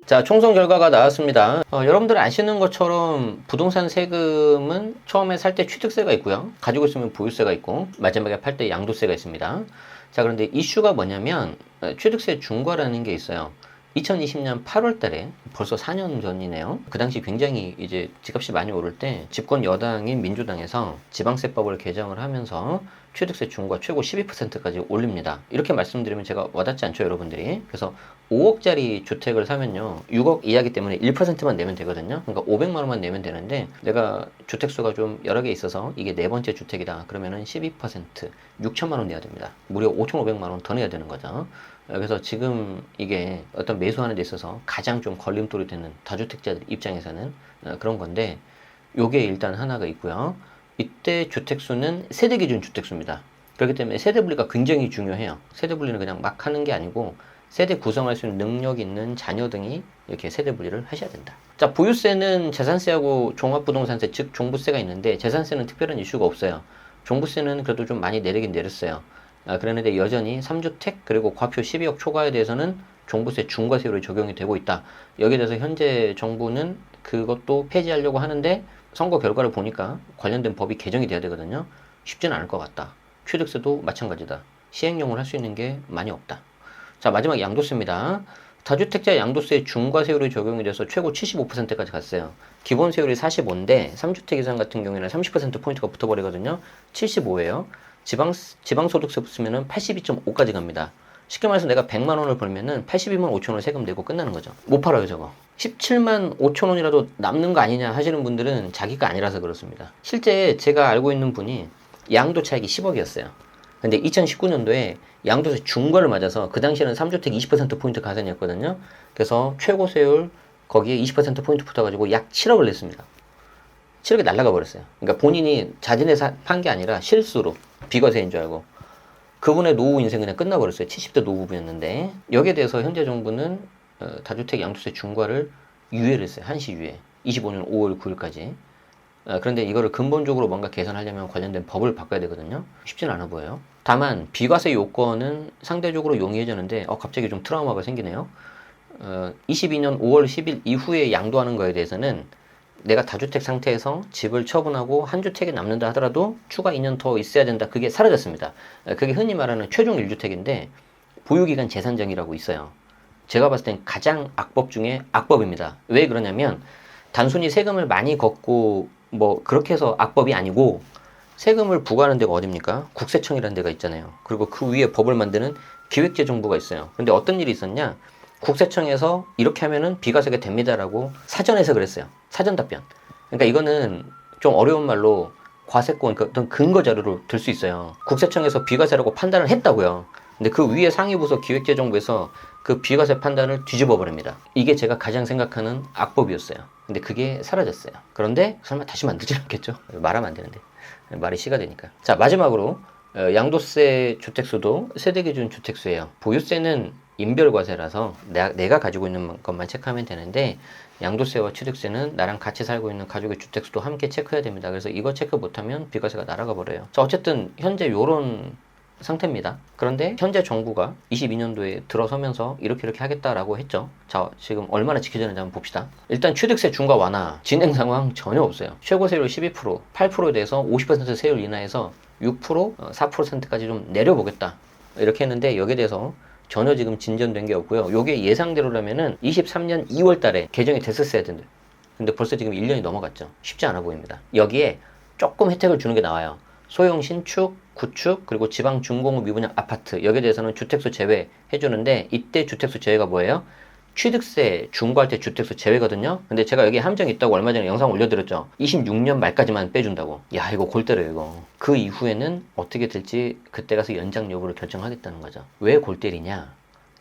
자, 총선 결과가 나왔습니다. 여러분들 아시는 것처럼 부동산 세금은 처음에 살 때 취득세가 있고요. 가지고 있으면 보유세가 있고 마지막에 팔 때 양도세가 있습니다. 자, 그런데 이슈가 뭐냐면 취득세 중과라는 게 있어요. 2020년 8월 달에 벌써 4년 전이네요. 그 당시 굉장히 이제 집값이 많이 오를 때 집권 여당인 민주당에서 지방세법을 개정을 하면서 취득세 중과 최고 12%까지 올립니다. 이렇게 말씀드리면 제가 와닿지 않죠, 여러분들이? 그래서 5억짜리 주택을 사면요, 6억 이하기 때문에 1%만 내면 되거든요. 그러니까 500만 원만 내면 되는데 내가 주택수가 좀 여러 개 있어서 이게 네 번째 주택이다. 그러면은 12% 6천만 원 내야 됩니다. 무려 5,500만 원 더 내야 되는 거죠. 그래서 지금 이게 어떤 매수하는 데 있어서 가장 좀 걸림돌이 되는 다주택자들 입장에서는 그런 건데, 요게 일단 하나가 있고요. 이때 주택수는 세대 기준 주택수입니다. 그렇기 때문에 세대 분리가 굉장히 중요해요. 세대 분리는 그냥 막 하는 게 아니고 세대 구성할 수 있는 능력 있는 자녀 등이 이렇게 세대 분리를 하셔야 된다. 자, 보유세는 재산세하고 종합부동산세, 즉 종부세가 있는데 재산세는 특별한 이슈가 없어요. 종부세는 그래도 좀 많이 내리긴 내렸어요. 그랬는데 여전히 3주택 그리고 과표 12억 초과에 대해서는 종부세 중과세율이 적용이 되고 있다. 여기에 대해서 현재 정부는 그것도 폐지하려고 하는데 선거 결과를 보니까 관련된 법이 개정이 돼야 되거든요. 쉽지는 않을 것 같다. 취득세도 마찬가지다. 시행령을 할 수 있는 게 많이 없다. 자, 마지막 양도세입니다. 다주택자 양도세 중과세율이 적용이 돼서 최고 75%까지 갔어요. 기본 세율이 45인데 3주택 이상 같은 경우에는 30%포인트가 붙어버리거든요. 75예요. 지방소득세 붙으면 82.5까지 갑니다. 쉽게 말해서 내가 100만 원을 벌면은 82만 5천 원 세금 내고 끝나는 거죠. 못 팔아요, 저거. 17만 5천 원이라도 남는 거 아니냐 하시는 분들은 자기가 아니라서 그렇습니다. 실제 제가 알고 있는 분이 양도 차익이 10억이었어요. 근데 2019년도에 양도세 중과를 맞아서 그 당시에는 3주택 20%포인트 가산이었거든요. 그래서 최고 세율 거기에 20%포인트 붙어가지고 약 7억을 냈습니다. 7억이 날라가 버렸어요. 그러니까 본인이 자진해 판 게 아니라 실수로 비과세인 줄 알고 그분의 노후 인생 그냥 끝나버렸어요. 70대 노부부였는데 여기에 대해서 현재 정부는 다주택 양도세 중과를 유예를 했어요. 한시 유예. 25년 5월 9일까지. 그런데 이거를 근본적으로 뭔가 개선하려면 관련된 법을 바꿔야 되거든요. 쉽지는 않아 보여요. 다만 비과세 요건은 상대적으로 용이해졌는데 갑자기 좀 트라우마가 생기네요. 22년 5월 10일 이후에 양도하는 거에 대해서는 내가 다주택 상태에서 집을 처분하고 한 주택이 남는다 하더라도 추가 2년 더 있어야 된다. 그게 사라졌습니다. 그게 흔히 말하는 최종 1주택인데 보유기간 재산정이라고 있어요. 제가 봤을 땐 가장 악법 중에 악법입니다. 왜 그러냐면 단순히 세금을 많이 걷고 뭐 그렇게 해서 악법이 아니고 세금을 부과하는 데가 어딥니까? 국세청이라는 데가 있잖아요. 그리고 그 위에 법을 만드는 기획재정부가 있어요. 근데 어떤 일이 있었냐? 국세청에서 이렇게 하면은 비과세가 됩니다라고 사전에서 그랬어요. 사전 답변. 그러니까 이거는 좀 어려운 말로 과세권, 그러니까 어떤 근거 자료로 들 수 있어요. 국세청에서 비과세라고 판단을 했다고요. 근데 그 위에 상위부서 기획재정부에서 그 비과세 판단을 뒤집어 버립니다. 이게 제가 가장 생각하는 악법이었어요. 근데 그게 사라졌어요. 그런데 설마 다시 만들지 않겠죠? 말하면 안 되는데. 말이 시가 되니까. 자, 마지막으로 양도세 주택수도 세대기준 주택수예요. 보유세는 인별과세라서 내가 가지고 있는 것만 체크하면 되는데 양도세와 취득세는 나랑 같이 살고 있는 가족의 주택수도 함께 체크해야 됩니다. 그래서 이거 체크 못하면 비과세가 날아가 버려요. 자, 어쨌든 현재 요런 상태입니다. 그런데 현재 정부가 22년도에 들어서면서 이렇게 하겠다라고 했죠. 자, 지금 얼마나 지켜지는지 한번 봅시다. 일단 취득세 중과 완화 진행 상황 전혀 없어요. 최고 세율 12%, 8%에 대해서 50% 세율 인하해서 6%, 4%까지 좀 내려보겠다. 이렇게 했는데 여기에 대해서 전혀 지금 진전된 게 없고요. 요게 예상대로라면은 23년 2월 달에 개정이 됐었어야 되는데 근데 벌써 지금 1년이 넘어갔죠. 쉽지 않아 보입니다. 여기에 조금 혜택을 주는 게 나와요. 소형 신축, 구축, 그리고 지방 중공업 미분양 아파트 여기에 대해서는 주택수 제외 해주는데 이때 주택수 제외가 뭐예요? 취득세 중과할 때 주택수 제외거든요. 근데 제가 여기 함정이 있다고 얼마 전에 영상 올려드렸죠. 26년 말까지만 빼준다고. 야, 이거 골 때려요 이거. 그 이후에는 어떻게 될지 그때 가서 연장 여부를 결정하겠다는 거죠. 왜 골 때리냐?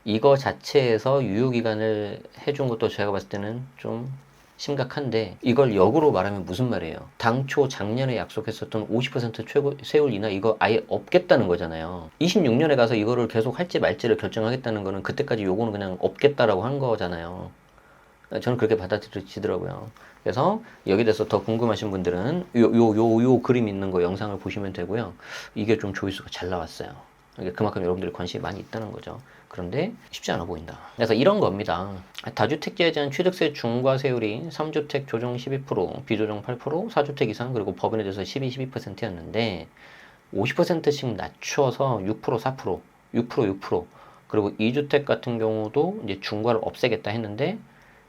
이거 자체에서 유효기간을 해준 것도 제가 봤을 때는 좀 심각한데 이걸 역으로 말하면 무슨 말이에요? 당초 작년에 약속했었던 50% 최고 세율 인하 이거 아예 없겠다는 거잖아요. 26년에 가서 이거를 계속 할지 말지를 결정하겠다는 거는 그때까지 요거는 그냥 없겠다라고 한 거잖아요. 저는 그렇게 받아들여지더라고요. 그래서 여기에 대해서 더 궁금하신 분들은 요 그림 있는 거 영상을 보시면 되고요. 이게 좀 조회수가 잘 나왔어요. 그러니까 그만큼 여러분들이 관심이 많이 있다는 거죠. 그런데 쉽지 않아 보인다. 그래서 이런 겁니다. 다주택자에 대한 취득세 중과세율이 3주택 조정 12%, 비조정 8%, 4주택 이상 그리고 법인에 대해서 12, 12%였는데 50%씩 낮춰서 6%, 4%, 6%, 6%, 그리고 2주택 같은 경우도 이제 중과를 없애겠다 했는데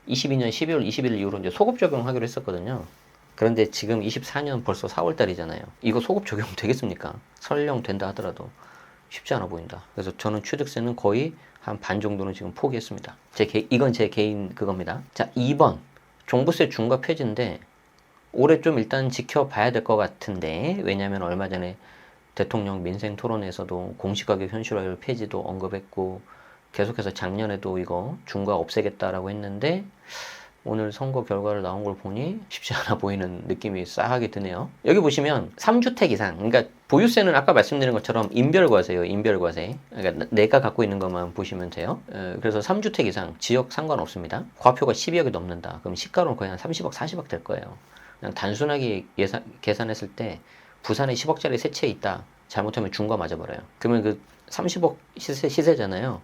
22년 12월 20일 이후로 이제 소급 적용하기로 했었거든요. 그런데 지금 24년 벌써 4월 달이잖아요. 이거 소급 적용 되겠습니까? 설령 된다 하더라도 쉽지 않아 보인다. 그래서 저는 취득세는 거의 한 반 정도는 지금 포기했습니다. 이건 제 개인 그겁니다. 자, 2번. 종부세 중과 폐지인데 올해 좀 일단 지켜봐야 될 것 같은데, 왜냐하면 얼마 전에 대통령 민생 토론에서도 공시가격 현실화율 폐지도 언급했고 계속해서 작년에도 이거 중과 없애겠다라고 했는데 오늘 선거 결과를 나온 걸 보니 쉽지 않아 보이는 느낌이 싸하게 드네요. 여기 보시면 3주택 이상, 그러니까 보유세는 아까 말씀드린 것처럼 인별과세예요. 인별과세. 그러니까 내가 갖고 있는 것만 보시면 돼요. 그래서 3주택 이상 지역 상관없습니다. 과표가 12억이 넘는다. 그럼 시가로는 거의 한 30억, 40억 될 거예요. 그냥 단순하게 계산했을 때 부산에 10억짜리 세 채 있다. 잘못하면 중과 맞아버려요. 그러면 그 30억 시세잖아요.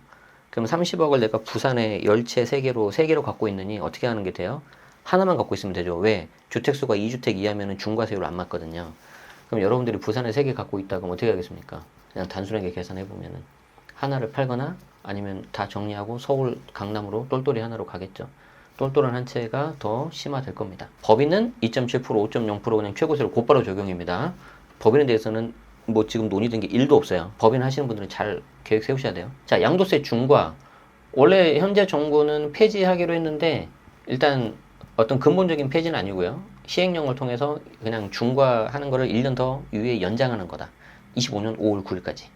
그럼 30억을 내가 부산에 10채 3개로 갖고 있느니 어떻게 하는 게 돼요? 하나만 갖고 있으면 되죠. 왜? 주택수가 2주택 이하면 중과세율 안 맞거든요. 그럼 여러분들이 부산에 3개 갖고 있다 그럼 어떻게 하겠습니까? 그냥 단순하게 계산해보면은 하나를 팔거나 아니면 다 정리하고 서울 강남으로 똘똘이 하나로 가겠죠. 똘똘한 한 채가 더 심화될 겁니다. 법인은 2.7%, 5.0% 그냥 최고세로 곧바로 적용입니다. 법인에 대해서는 뭐 지금 논의된 게 1도 없어요. 법인 하시는 분들은 잘 계획 세우셔야 돼요. 자, 양도세 중과. 원래 현재 정부는 폐지하기로 했는데 일단 어떤 근본적인 폐지는 아니고요. 시행령을 통해서 그냥 중과하는 거를 1년 더 유예 연장하는 거다. 25년 5월 9일까지.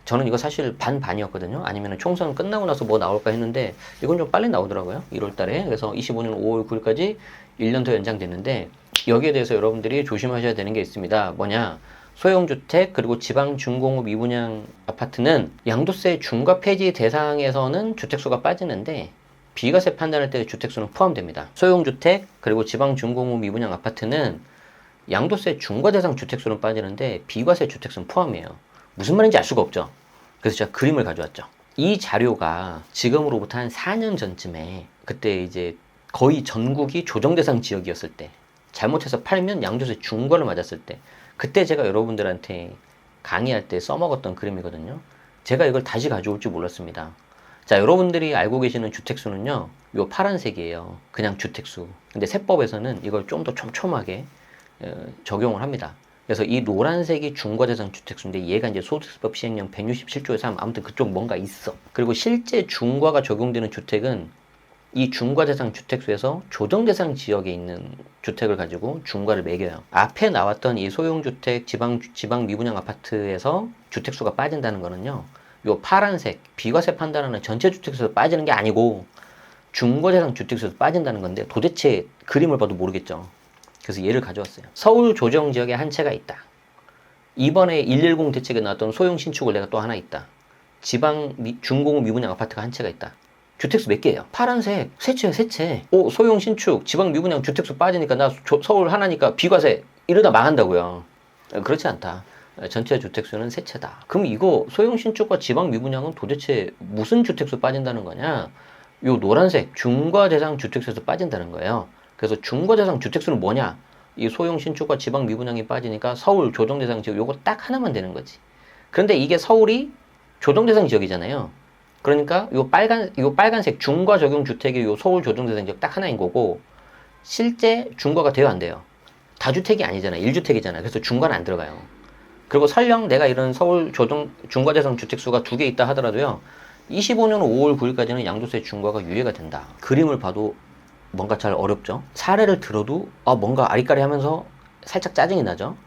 저는 이거 사실 반반이었거든요. 아니면 총선 끝나고 나서 뭐 나올까 했는데 이건 좀 빨리 나오더라고요. 1월 달에. 그래서 25년 5월 9일까지 1년 더 연장됐는데 여기에 대해서 여러분들이 조심하셔야 되는 게 있습니다. 뭐냐? 소형주택 그리고 지방 중공업 미분양 아파트는 양도세 중과 폐지 대상에서는 주택수가 빠지는데 비과세 판단할 때 주택수는 포함됩니다. 소형주택 그리고 지방 중공업 미분양 아파트는 양도세 중과 대상 주택수는 빠지는데 비과세 주택수는 포함이에요. 무슨 말인지 알 수가 없죠. 그래서 제가 그림을 가져왔죠. 이 자료가 지금으로부터 한 4년 전쯤에 그때 이제 거의 전국이 조정 대상 지역이었을 때 잘못해서 팔면 양도세 중과를 맞았을 때 그때 제가 여러분들한테 강의할 때 써먹었던 그림이거든요. 제가 이걸 다시 가져올 줄 몰랐습니다. 자, 여러분들이 알고 계시는 주택수는요, 요 파란색이에요. 그냥 주택수. 근데 세법에서는 이걸 좀 더 촘촘하게 적용을 합니다. 그래서 이 노란색이 중과대상 주택수인데 얘가 이제 소득세법 시행령 167조에 3, 아무튼 그쪽 뭔가 있어. 그리고 실제 중과가 적용되는 주택은 이 중과대상 주택수에서 조정대상 지역에 있는 주택을 가지고 중과를 매겨요. 앞에 나왔던 이 소형주택, 지방 미분양 아파트에서 주택수가 빠진다는 거는요, 요 파란색 비과세 판단하는 전체 주택수에서 빠지는 게 아니고 중과대상 주택수에서 빠진다는 건데 도대체 그림을 봐도 모르겠죠. 그래서 얘를 가져왔어요. 서울 조정 지역에 한 채가 있다. 이번에 110 대책에 나왔던 소형 신축을 내가 또 하나 있다. 지방 중공업 미분양 아파트가 한 채가 있다. 주택수 몇 개예요? 파란색 세 채요, 세 채. 소형 신축 지방 미분양 주택수 빠지니까 나 서울 하나니까 비과세 이러다 망한다고요. 그렇지 않다. 전체 주택수는 세 채다. 그럼 이거 소형 신축과 지방 미분양은 도대체 무슨 주택수 빠진다는 거냐? 요 노란색 중과 대상 주택수에서 빠진다는 거예요. 그래서 중과 대상 주택수는 뭐냐? 이 소형 신축과 지방 미분양이 빠지니까 서울 조정 대상 지역 요거 딱 하나만 되는 거지. 그런데 이게 서울이 조정 대상 지역이잖아요. 그러니까 요 빨간색 중과 적용 주택이 요 서울 조정 대상 지역 딱 하나인 거고 실제 중과가 돼요, 안 돼요? 다주택이 아니잖아요. 1주택이잖아요. 그래서 중과는 안 들어가요. 그리고 설령 내가 이런 서울 중과 대상 주택수가 2개 있다 하더라도요. 25년 5월 9일까지는 양도세 중과가 유예가 된다. 그림을 봐도 뭔가 잘 어렵죠. 사례를 들어도 뭔가 아리까리 하면서 살짝 짜증이 나죠.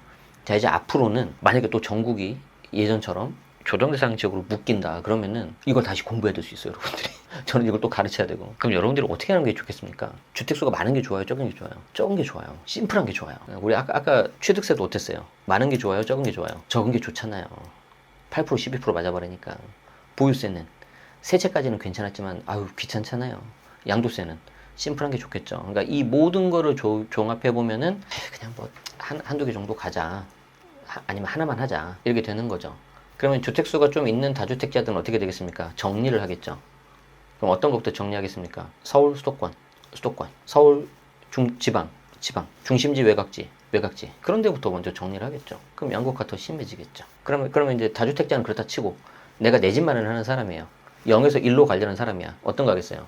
자, 이제 앞으로는 만약에 또 전국이 예전처럼 조정대상 지역으로 묶인다 그러면은 이걸 다시 공부해야 될 수 있어요, 여러분들이. 저는 이걸 또 가르쳐야 되고. 그럼 여러분들이 어떻게 하는 게 좋겠습니까? 주택수가 많은 게 좋아요, 적은 게 좋아요? 적은 게 좋아요. 심플한 게 좋아요. 우리 아까 취득세도 어땠어요? 많은 게 좋아요, 적은 게 좋아요? 적은 게 좋잖아요. 8% 12% 맞아버리니까. 보유세는 세 채까지는 괜찮았지만 귀찮잖아요. 양도세는 심플한 게 좋겠죠. 그러니까 이 모든 거를 종합해 보면은 그냥 뭐 한두 개 정도 가자. 아니면 하나만 하자. 이렇게 되는 거죠. 그러면 주택수가 좀 있는 다주택자들은 어떻게 되겠습니까? 정리를 하겠죠. 그럼 어떤 것부터 정리하겠습니까? 서울 수도권, 서울 지방, 중심지 외곽지. 그런 데부터 먼저 정리를 하겠죠. 그럼 양극화 더 심해지겠죠. 그러면 이제 다주택자는 그렇다 치고 내가 내 집 마련을 하는 사람이에요. 0에서 1로 가려는 사람이야. 어떤 거 하겠어요?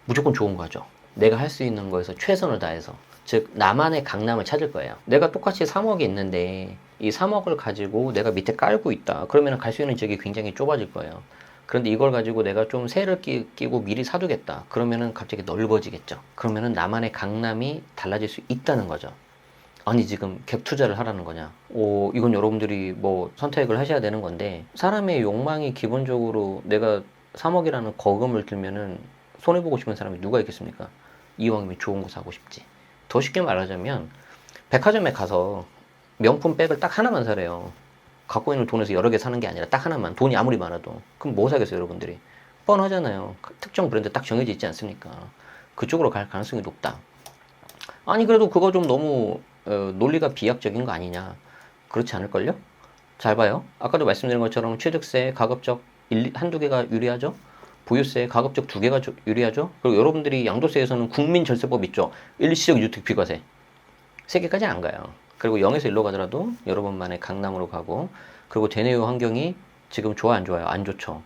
무조건 좋은 거죠. 내가 할 수 있는 거에서 최선을 다해서. 즉, 나만의 강남을 찾을 거예요. 내가 똑같이 3억이 있는데 이 3억을 가지고 내가 밑에 깔고 있다. 그러면 갈 수 있는 지역이 굉장히 좁아질 거예요. 그런데 이걸 가지고 내가 좀 세를 끼고 미리 사두겠다. 그러면은 갑자기 넓어지겠죠. 그러면은 나만의 강남이 달라질 수 있다는 거죠. 아니 지금 갭 투자를 하라는 거냐? 이건 여러분들이 뭐 선택을 하셔야 되는 건데 사람의 욕망이 기본적으로 내가 3억이라는 거금을 들면은 손해보고 싶은 사람이 누가 있겠습니까? 이왕이면 좋은 거 사고 싶지. 더 쉽게 말하자면 백화점에 가서 명품 백을 딱 하나만 사래요. 갖고 있는 돈에서 여러 개 사는 게 아니라 딱 하나만. 돈이 아무리 많아도. 그럼 뭐 사겠어요, 여러분들이? 뻔하잖아요. 특정 브랜드 딱 정해져 있지 않습니까? 그쪽으로 갈 가능성이 높다. 아니 그래도 그거 좀 너무 논리가 비약적인 거 아니냐. 그렇지 않을걸요? 잘 봐요. 아까도 말씀드린 것처럼 취득세 가급적 한두 개가 유리하죠? 보유세 가급적 2개가 유리하죠? 그리고 여러분들이 양도세에서는 국민절세법 있죠? 일시적 유특 비과세. 3개까지 안 가요. 그리고 0에서 1로 가더라도 여러분만의 강남으로 가고, 그리고 대내외 환경이 지금 좋아 안 좋아요? 안 좋죠.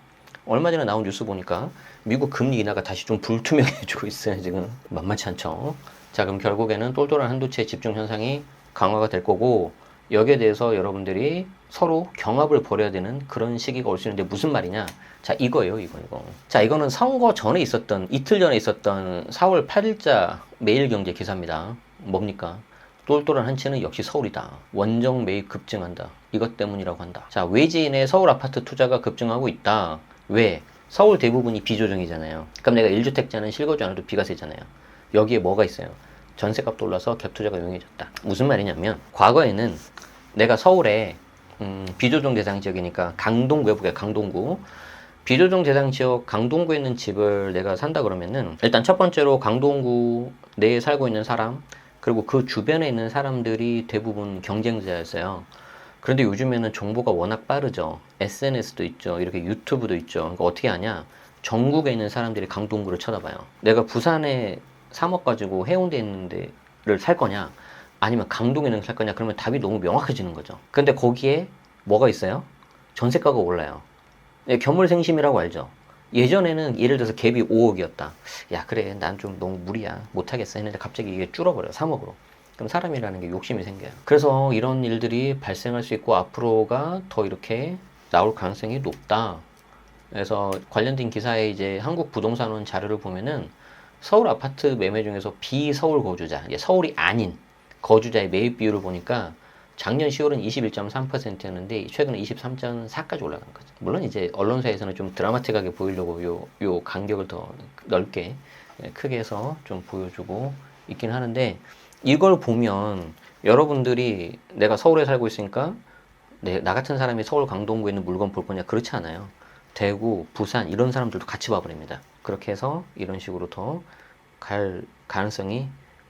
얼마 전에 나온 뉴스 보니까 미국 금리 인하가 다시 좀 불투명해지고 있어요. 지금 만만치 않죠. 자, 그럼 결국에는 똘똘한 한두 채 집중 현상이 강화가 될 거고, 여기에 대해서 여러분들이 서로 경합을 벌여야 되는 그런 시기가 올 수 있는데 무슨 말이냐? 자, 이거예요, 이거. 자, 이거는 선거 전에 있었던, 이틀 전에 있었던 4월 8일자 매일경제 기사입니다. 뭡니까? 똘똘한 한 채는 역시 서울이다. 원정 매입 급증한다. 이것 때문이라고 한다. 자, 외지인의 서울 아파트 투자가 급증하고 있다. 왜? 서울 대부분이 비조정이잖아요. 그럼 내가 1주택자는 실거주 안 해도 비과세잖아요. 여기에 뭐가 있어요? 전세값도 올라서 갭 투자가 용이해졌다. 무슨 말이냐면 과거에는 내가 서울에 비조정 대상 지역이니까 강동구에 볼게요. 강동구. 비조정 대상 지역 강동구에 있는 집을 내가 산다 그러면은 일단 첫 번째로 강동구 내에 살고 있는 사람, 그리고 그 주변에 있는 사람들이 대부분 경쟁자였어요. 그런데 요즘에는 정보가 워낙 빠르죠. SNS도 있죠. 이렇게 유튜브도 있죠. 그러니까 어떻게 하냐? 전국에 있는 사람들이 강동구를 쳐다봐요. 내가 부산에 3억 가지고 해운대에 있는 데를 살 거냐? 아니면 강동에 있는 걸 살 거냐? 그러면 답이 너무 명확해지는 거죠. 근데 거기에 뭐가 있어요? 전세가가 올라요. 견물생심이라고 알죠? 예전에는 예를 들어서 갭이 5억이었다. 야, 그래. 난 좀 너무 무리야. 못하겠어. 했는데 갑자기 이게 줄어버려요. 3억으로. 그럼 사람이라는 게 욕심이 생겨요. 그래서 이런 일들이 발생할 수 있고 앞으로가 더 이렇게 나올 가능성이 높다. 그래서 관련된 기사에 이제 한국부동산원 자료를 보면은 서울 아파트 매매 중에서 비서울 거주자, 서울이 아닌 거주자의 매입 비율을 보니까 작년 10월은 21.3%였는데 최근에 23.4까지 올라간 거죠. 물론 이제 언론사에서는 좀 드라마틱하게 보이려고 요 간격을 더 넓게 크게 해서 좀 보여주고 있긴 하는데, 이걸 보면 여러분들이 내가 서울에 살고 있으니까 나 같은 사람이 서울 강동구에 있는 물건 볼 거냐? 그렇지 않아요. 대구, 부산 이런 사람들도 같이 봐버립니다. 그렇게 해서 이런 식으로 더 갈 가능성이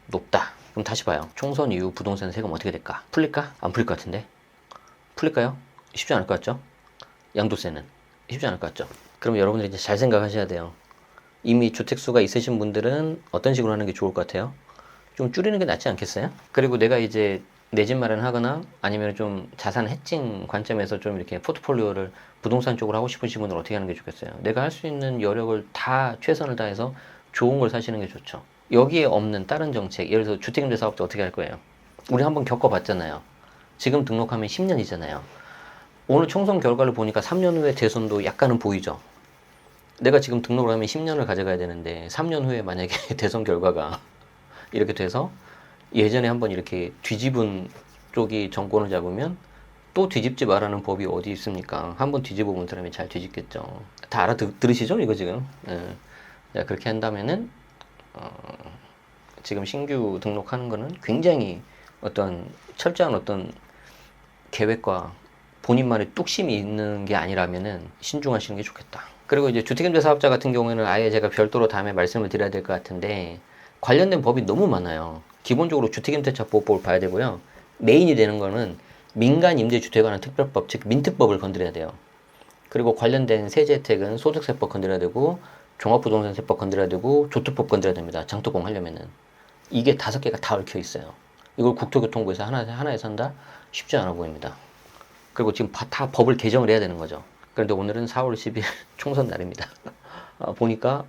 높다. 그럼 다시 봐요. 총선 이후 부동산 세금 어떻게 될까? 풀릴까? 안 풀릴 것 같은데? 풀릴까요? 쉽지 않을 것 같죠? 양도세는 쉽지 않을 것 같죠? 그럼 여러분들이 이제 잘 생각하셔야 돼요. 이미 주택수가 있으신 분들은 어떤 식으로 하는 게 좋을 것 같아요? 좀 줄이는 게 낫지 않겠어요? 그리고 내가 이제 내 집 마련하거나 아니면 좀 자산 해칭 관점에서 좀 이렇게 포트폴리오를 부동산 쪽으로 하고 싶으신 분들은 어떻게 하는 게 좋겠어요? 내가 할 수 있는 여력을 다 최선을 다해서 좋은 걸 사시는 게 좋죠. 여기에 없는 다른 정책, 예를 들어서 주택임대 사업자 어떻게 할 거예요? 우리 한번 겪어봤잖아요. 지금 등록하면 10년이잖아요. 오늘 총선 결과를 보니까 3년 후에 대선도 약간은 보이죠. 내가 지금 등록을 하면 10년을 가져가야 되는데 3년 후에 만약에 대선 결과가 이렇게 돼서 예전에 한번 이렇게 뒤집은 쪽이 정권을 잡으면 또 뒤집지 말라는 법이 어디 있습니까? 한번 뒤집어 본 사람이 잘 뒤집겠죠. 다 알아들으시죠? 이거 지금. 자, 그렇게 한다면은 지금 신규 등록하는 거는 굉장히 어떤 철저한 어떤 계획과 본인만의 뚝심이 있는 게 아니라면은 신중하시는 게 좋겠다. 그리고 이제 주택임대 사업자 같은 경우에는 아예 제가 별도로 다음에 말씀을 드려야 될 것 같은데, 관련된 법이 너무 많아요. 기본적으로 주택임대차 보호법을 봐야 되고요. 메인이 되는 거는 민간임대주택에 관한 특별법, 즉 민특법을 건드려야 돼요. 그리고 관련된 세제 혜택은 소득세법 건드려야 되고 종합부동산세법 건드려야 되고 조투법 건드려야 됩니다. 장토공 하려면은. 이게 5개가 다 얽혀 있어요. 이걸 국토교통부에서 하나에서 한다? 쉽지 않아 보입니다. 그리고 지금 다 법을 개정을 해야 되는 거죠. 그런데 오늘은 4월 10일 총선 날입니다. 보니까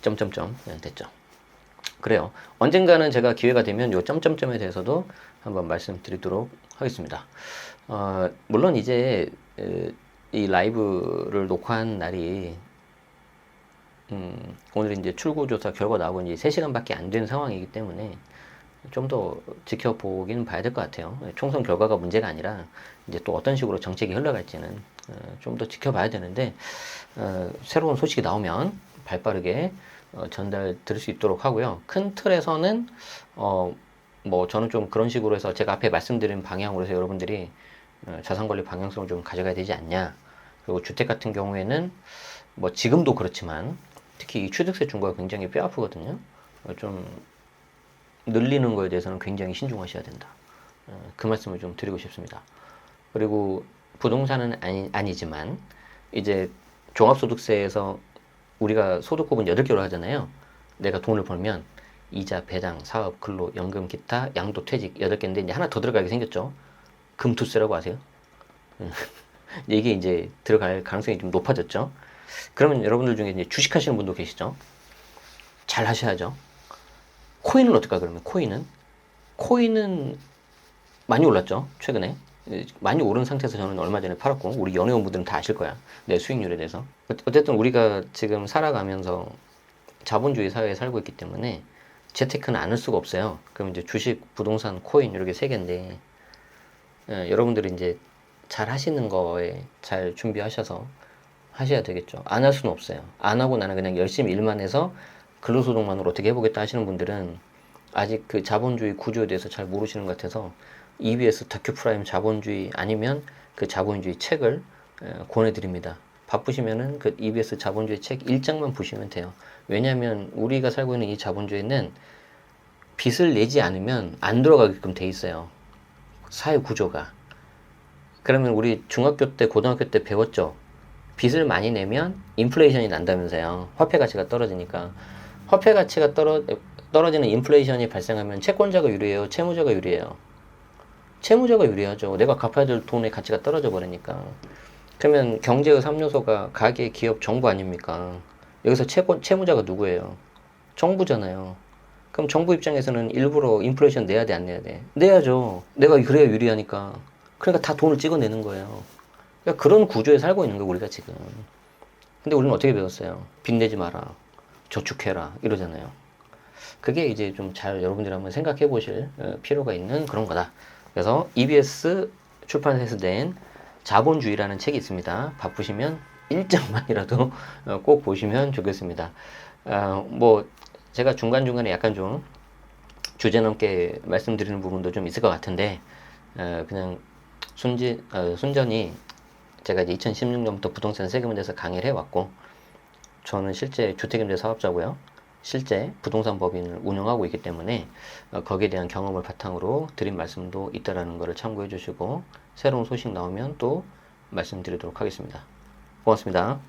점점점 됐죠. 그래요. 언젠가는 제가 기회가 되면 요 점점점에 대해서도 한번 말씀드리도록 하겠습니다. 물론 이제 이 라이브를 녹화한 날이 오늘 이제 출구조사 결과 나오고 이제 3시간밖에 안 된 상황이기 때문에 좀 더 지켜보긴 봐야 될 것 같아요. 총선 결과가 문제가 아니라 이제 또 어떤 식으로 정책이 흘러갈지는 좀 더 지켜봐야 되는데 새로운 소식이 나오면 발빠르게 전달 드릴 수 있도록 하고요. 큰 틀에서는 뭐 저는 좀 그런 식으로 해서 제가 앞에 말씀드린 방향으로 해서 여러분들이 자산관리 방향성을 좀 가져가야 되지 않냐. 그리고 주택 같은 경우에는 뭐 지금도 그렇지만 특히 이 취득세 중과가 굉장히 뼈아프거든요. 좀 늘리는 거에 대해서는 굉장히 신중하셔야 된다. 그 말씀을 좀 드리고 싶습니다. 그리고 부동산은 아니지만 이제 종합소득세에서 우리가 소득급은 8개로 하잖아요. 내가 돈을 벌면 이자, 배당, 사업, 근로, 연금, 기타, 양도, 퇴직 8개인데 이제 하나 더 들어가게 생겼죠. 금투세라고 아세요? 이게 이제 들어갈 가능성이 좀 높아졌죠. 그러면 여러분들 중에 이제 주식하시는 분도 계시죠. 잘 하셔야죠. 코인은 어떨까 그러면 코인은 많이 올랐죠. 최근에 많이 오른 상태에서 저는 얼마 전에 팔았고 우리 연회원분들은 다 아실 거야. 내 수익률에 대해서. 어쨌든 우리가 지금 살아가면서 자본주의 사회에 살고 있기 때문에 재테크는 안 할 수가 없어요. 그럼 이제 주식, 부동산, 코인 이렇게 3개인데 여러분들이 이제 잘 하시는 거에 잘 준비하셔서 하셔야 되겠죠. 안 할 수는 없어요. 안 하고 나는 그냥 열심히 일만 해서 근로소득만으로 어떻게 해보겠다 하시는 분들은 아직 그 자본주의 구조에 대해서 잘 모르시는 것 같아서 EBS 다큐프라임 자본주의 아니면 그 자본주의 책을 권해드립니다. 바쁘시면은 그 EBS 자본주의 책 1장만 보시면 돼요. 왜냐하면 우리가 살고 있는 이 자본주의는 빚을 내지 않으면 안 들어가게끔 돼 있어요. 사회 구조가. 그러면 우리 중학교 때, 고등학교 때 배웠죠. 빚을 많이 내면 인플레이션이 난다면서요. 화폐 가치가 떨어지니까. 화폐 가치가 떨어지는 인플레이션이 발생하면 채권자가 유리해요? 채무자가 유리해요? 채무자가 유리하죠. 내가 갚아야 될 돈의 가치가 떨어져 버리니까. 그러면 경제의 3요소가 가계, 기업, 정부 아닙니까? 여기서 채무자가 누구예요? 정부잖아요. 그럼 정부 입장에서는 일부러 인플레이션 내야 돼, 안 내야 돼? 내야죠. 내가 그래야 유리하니까. 그러니까 다 돈을 찍어내는 거예요. 그러니까 그런 구조에 살고 있는 거예요, 우리가 지금. 근데 우리는 어떻게 배웠어요? 빚 내지 마라. 저축해라. 이러잖아요. 그게 이제 좀 잘 여러분들이 한번 생각해 보실 필요가 있는 그런 거다. 그래서 EBS 출판사에서 낸 자본주의라는 책이 있습니다. 바쁘시면 1장만이라도 꼭 보시면 좋겠습니다. 뭐 제가 중간중간에 약간 좀 주제 넘게 말씀드리는 부분도 좀 있을 것 같은데 그냥 순전히 제가 이제 2016년부터 부동산 세금에 대해서 강의를 해왔고 저는 실제 주택임대 사업자고요. 실제 부동산 법인을 운영하고 있기 때문에 거기에 대한 경험을 바탕으로 드린 말씀도 있다라는 것을 참고해 주시고 새로운 소식 나오면 또 말씀드리도록 하겠습니다. 고맙습니다.